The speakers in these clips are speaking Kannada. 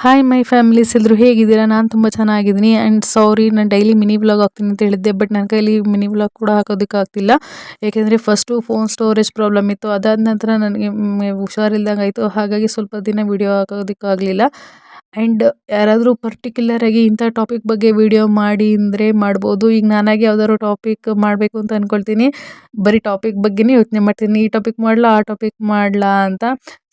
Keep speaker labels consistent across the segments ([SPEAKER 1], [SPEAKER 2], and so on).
[SPEAKER 1] ಹಾಯ್ ಮೈ ಫ್ಯಾಮಿಲೀಸ್ ಎಲ್ಲರೂ ಹೇಗಿದ್ದೀರಾ? ನಾನು ತುಂಬ ಚೆನ್ನಾಗಿದ್ದೀನಿ. ಆ್ಯಂಡ್ ಸಾರಿ, ನಾನು ಡೈಲಿ ಮಿನಿ ವ್ಲಾಗ್ ಹಾಕ್ತೀನಿ ಅಂತ ಹೇಳಿದ್ದೆ, ಬಟ್ ನನ್ನ ಕೈಲಿ ಮಿನಿ ವ್ಲಾಗ್ ಕೂಡ ಹಾಕೋದಕ್ಕಾಗ್ತಿಲ್ಲ. ಏಕೆಂದರೆ ಫಸ್ಟು ಫೋನ್ ಸ್ಟೋರೇಜ್ ಪ್ರಾಬ್ಲಮ್ ಇತ್ತು. ಅದಾದ ನಂತರ ನನಗೆ ಹುಷಾರಿಲ್ದಂಗೆ ಆಯಿತು. ಹಾಗಾಗಿ ಸ್ವಲ್ಪ ದಿನ ವಿಡಿಯೋ ಹಾಕೋದಕ್ಕಾಗಲಿಲ್ಲ. ಆ್ಯಂಡ್ ಯಾರಾದರೂ ಪರ್ಟಿಕ್ಯುಲರಾಗಿ ಇಂಥ ಟಾಪಿಕ್ ಬಗ್ಗೆ ವಿಡಿಯೋ ಮಾಡಿ ಅಂದರೆ ಮಾಡ್ಬೋದು. ಈಗ ನಾನಾಗಿ ಯಾವ್ದಾದ್ರು ಟಾಪಿಕ್ ಮಾಡಬೇಕು ಅಂತ ಅಂದ್ಕೊಳ್ತೀನಿ, ಬರೀ ಟಾಪಿಕ್ ಬಗ್ಗೆನೇ ಯೋಚನೆ ಮಾಡ್ತೀನಿ, ಈ ಟಾಪಿಕ್ ಮಾಡಲಾ ಆ ಟಾಪಿಕ್ ಮಾಡಲಾ ಅಂತ.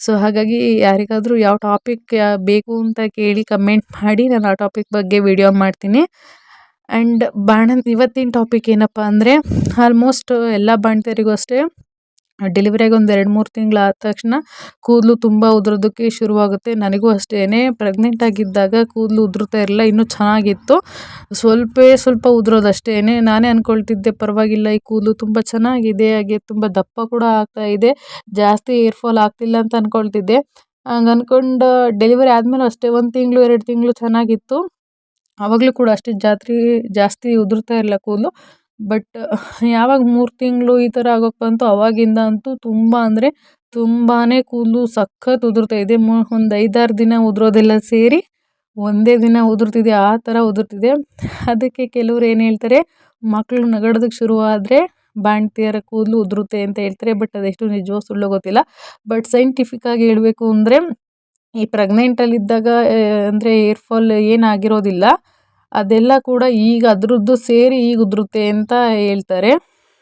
[SPEAKER 1] ಸೊ ಹಾಗಾಗಿ ಯಾರಿಗಾದರೂ ಯಾವ ಟಾಪಿಕ್ ಬೇಕು ಅಂತ ಕೇಳಿ ಕಮೆಂಟ್ ಮಾಡಿ, ನಾನು ಆ ಟಾಪಿಕ್ ಬಗ್ಗೆ ವಿಡಿಯೋ ಮಾಡ್ತೀನಿ. ಆ್ಯಂಡ್ ಇವತ್ತಿನ ಟಾಪಿಕ್ ಏನಪ್ಪ ಅಂದರೆ, ಆಲ್ಮೋಸ್ಟ್ ಎಲ್ಲ ಬಾಣ್ತಿಯರಿಗೂ ಅಷ್ಟೇ ಡೆಲಿವರಿಯಾಗಿ ಒಂದು 2-3 ತಿಂಗಳಾದ ತಕ್ಷಣ ಕೂದಲು ತುಂಬ ಉದುರೋದಕ್ಕೆ ಶುರುವಾಗುತ್ತೆ. ನನಗೂ ಅಷ್ಟೇ, ಪ್ರೆಗ್ನೆಂಟ್ ಆಗಿದ್ದಾಗ ಕೂದಲು ಉದುರ್ತಾ ಇರಲಿಲ್ಲ, ಇನ್ನೂ ಚೆನ್ನಾಗಿತ್ತು. ಸ್ವಲ್ಪ ಉದುರೋದಷ್ಟೇ. ನಾನೇ ಅಂದ್ಕೊಳ್ತಿದ್ದೆ ಪರವಾಗಿಲ್ಲ, ಈ ಕೂದಲು ತುಂಬ ಚೆನ್ನಾಗಿದೆ, ಹಾಗೆ ತುಂಬ ದಪ್ಪ ಕೂಡ ಆಗ್ತಾ ಇದೆ, ಜಾಸ್ತಿ ಏರ್ ಫಾಲ್ ಆಗ್ತಿಲ್ಲ ಅಂತ ಅಂದ್ಕೊಳ್ತಿದ್ದೆ. ಹಂಗೆ ಅಂದ್ಕೊಂಡು ಡೆಲಿವರಿ ಆದಮೇಲೂ ಅಷ್ಟೇ 1 ತಿಂಗಳು 2 ತಿಂಗಳು ಚೆನ್ನಾಗಿತ್ತು. ಆವಾಗಲೂ ಕೂಡ ಅಷ್ಟೇ ಜಾಸ್ತಿ ಉದುರ್ತಾ ಇರಲಿಲ್ಲ ಕೂದಲು. ಬಟ್ ಯಾವಾಗ 3 ತಿಂಗಳು ಈ ಥರ ಆಗೋಕ್ಕೆ ಬಂತು, ಅವಾಗಿಂದ ಅಂತೂ ತುಂಬ ಅಂದರೆ ತುಂಬಾ ಕೂದಲು ಸಖತ್ ಉದುರ್ತಾ ಇದೆ. ಒಂದು 5-6 ದಿನ ಉದುರೋದೆಲ್ಲ ಸೇರಿ ಒಂದೇ ದಿನ ಉದುರ್ತಿದೆ, ಆ ಥರ ಉದುರ್ತಿದೆ. ಅದಕ್ಕೆ ಕೆಲವ್ರು ಏನು ಹೇಳ್ತಾರೆ, ಮಕ್ಕಳು ನಗಡೋದಕ್ಕೆ ಶುರುವಾದರೆ ಬಾಣ್ತಿಯರ ಕೂದಲು ಉದುರುತ್ತೆ ಅಂತ ಹೇಳ್ತಾರೆ. ಬಟ್ ಅದೆಷ್ಟು ನಿಜವೋ ಸುಳ್ಳೋ ಗೊತ್ತಿಲ್ಲ. ಬಟ್ ಸೈಂಟಿಫಿಕ್ಕಾಗಿ ಹೇಳಬೇಕು ಅಂದರೆ, ಈ ಪ್ರೆಗ್ನೆಂಟಲ್ಲಿದ್ದಾಗ ಅಂದರೆ ಏರ್ ಫಾಲ್ ಏನಾಗಿರೋದಿಲ್ಲ, ಅದೆಲ್ಲ ಕೂಡ ಈಗ ಅದರದ್ದು ಸೇರಿ ಈಗ ಉದುರುತ್ತೆ ಅಂತ ಹೇಳ್ತಾರೆ.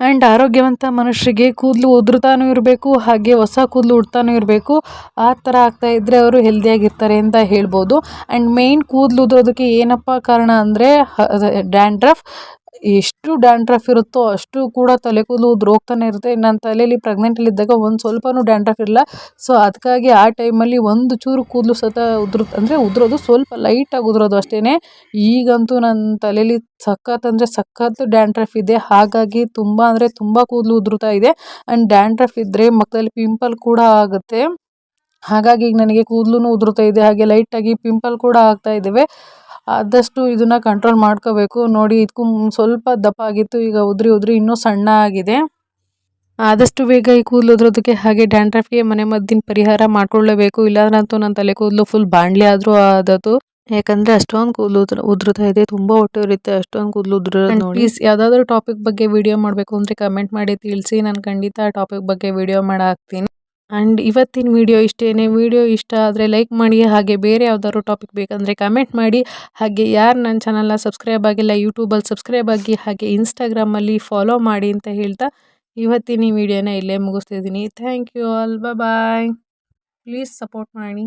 [SPEAKER 1] ಆ್ಯಂಡ್ ಆರೋಗ್ಯವಂತ ಮನುಷ್ಯರಿಗೆ ಕೂದಲು ಉದುರ್ತಾನೂ ಇರಬೇಕು, ಹಾಗೆ ಹೊಸ ಕೂದಲು ಹುಡ್ತಾನೂ ಇರಬೇಕು. ಆ ಥರ ಆಗ್ತಾ ಇದ್ದರೆ ಅವರು ಹೆಲ್ದಿಯಾಗಿರ್ತಾರೆ ಅಂತ ಹೇಳ್ಬೋದು. ಆ್ಯಂಡ್ ಮೇಯ್ನ್ ಕೂದಲು ಉದುರೋದಕ್ಕೆ ಏನಪ್ಪ ಕಾರಣ ಅಂದರೆ ಡ್ಯಾಂಡ್ರಫ್. ಎಷ್ಟು ಡ್ಯಾಂಡ್ರಫ್ ಇರುತ್ತೋ ಅಷ್ಟು ಕೂಡ ತಲೆ ಕೂದಲು ಉದುರೋಗ್ತಾನೆ ಇರುತ್ತೆ. ನನ್ನ ತಲೆಯಲ್ಲಿ ಪ್ರೆಗ್ನೆಂಟಲ್ಲಿದ್ದಾಗ ಒಂದು ಸ್ವಲ್ಪನೂ ಡ್ಯಾಂಡ್ರಫ್ ಇರಲ್ಲ. ಸೊ ಅದಕ್ಕಾಗಿ ಆ ಟೈಮಲ್ಲಿ ಒಂದು ಚೂರು ಕೂದಲು ಉದುರೋದು ಸ್ವಲ್ಪ ಲೈಟಾಗಿ ಉದುರೋದು ಅಷ್ಟೇ. ಈಗಂತೂ ನನ್ನ ತಲೆಯಲ್ಲಿ ಸಖತ್ ಡ್ಯಾಂಡ್ರಫ್ ಇದೆ. ಹಾಗಾಗಿ ತುಂಬ ಅಂದರೆ ತುಂಬ ಕೂದಲು ಉದುರ್ತಾ ಇದೆ. ಆ್ಯಂಡ್ ಡ್ಯಾಂಡ್ರಫ್ ಇದ್ದರೆ ಮುಖದಲ್ಲಿ ಪಿಂಪಲ್ ಕೂಡ ಆಗುತ್ತೆ. ಹಾಗಾಗಿ ಈಗ ನನಗೆ ಕೂದಲು ಉದುರ್ತಾ ಇದೆ, ಹಾಗೆ ಲೈಟಾಗಿ ಪಿಂಪಲ್ ಕೂಡ ಆಗ್ತಾ ಇದ್ದಾವೆ. ಆದಷ್ಟು ಇದನ್ನು ಕಂಟ್ರೋಲ್ ಮಾಡ್ಕೋಬೇಕು. ನೋಡಿ, ಇದಕ್ಕೂ ಸ್ವಲ್ಪ ದಪ್ಪ ಆಗಿತ್ತು, ಈಗ ಉದುರಿ ಇನ್ನೂ ಸಣ್ಣ ಆಗಿದೆ. ಆದಷ್ಟು ಬೇಗ ಈ ಕೂದಲು ಉದುರೋದಕ್ಕೆ ಹಾಗೆ ಡ್ಯಾಂಡ್ರಫ್ಗೆ ಮನೆಮದ್ದಿನ ಪರಿಹಾರ ಮಾಡ್ಕೊಳ್ಳೇಬೇಕು. ಇಲ್ಲಾಂದ್ರಂತೂ ನನ್ನ ತಲೆ ಕೂದಲು ಫುಲ್ ಬಾಣಲೆ ಆದರೂ ಆದದ್ದು. ಯಾಕಂದರೆ ಅಷ್ಟೊಂದು ಕೂದಲು ಉದುರ್ತಾ ಇದೆ, ತುಂಬ ಹೊಟ್ಟೆ ಉರಿಯುತ್ತೆ ಅಷ್ಟೊಂದು ಕೂದಲು ಉದುರೋದು ನೋಡಿ. ಪ್ಲೀಸ್ ಯಾವುದಾದ್ರೂ ಟಾಪಿಕ್ ಬಗ್ಗೆ ವಿಡಿಯೋ ಮಾಡಬೇಕು ಅಂದರೆ ಕಮೆಂಟ್ ಮಾಡಿ ತಿಳಿಸಿ, ನಾನು ಖಂಡಿತ ಆ ಟಾಪಿಕ್ ಬಗ್ಗೆ ವಿಡಿಯೋ ಮಾಡಿ ಹಾಕ್ತೀನಿ. ಆ್ಯಂಡ್ ಇವತ್ತಿನ ವಿಡಿಯೋ ಇಷ್ಟೇ. ವಿಡಿಯೋ ಇಷ್ಟ ಆದರೆ ಲೈಕ್ ಮಾಡಿ, ಹಾಗೆ ಬೇರೆ ಯಾವ್ದಾದ್ರು ಟಾಪಿಕ್ ಬೇಕಂದರೆ ಕಮೆಂಟ್ ಮಾಡಿ. ಹಾಗೆ ಯಾರು ನನ್ನ ಚಾನಲ್ನ ಸಬ್ಸ್ಕ್ರೈಬ್ ಆಗಿಲ್ಲ, ಯೂಟ್ಯೂಬಲ್ಲಿ ಸಬ್ಸ್ಕ್ರೈಬ್ ಆಗಿ, ಹಾಗೆ ಇನ್ಸ್ಟಾಗ್ರಾಮಲ್ಲಿ ಫಾಲೋ ಮಾಡಿ ಅಂತ ಹೇಳ್ತಾ ಇವತ್ತಿನ ಈ ವಿಡಿಯೋನ ಇಲ್ಲೇ ಮುಗಿಸ್ತಿದ್ದೀನಿ. Thank you all, bye. Please support ಮಾಡಿ.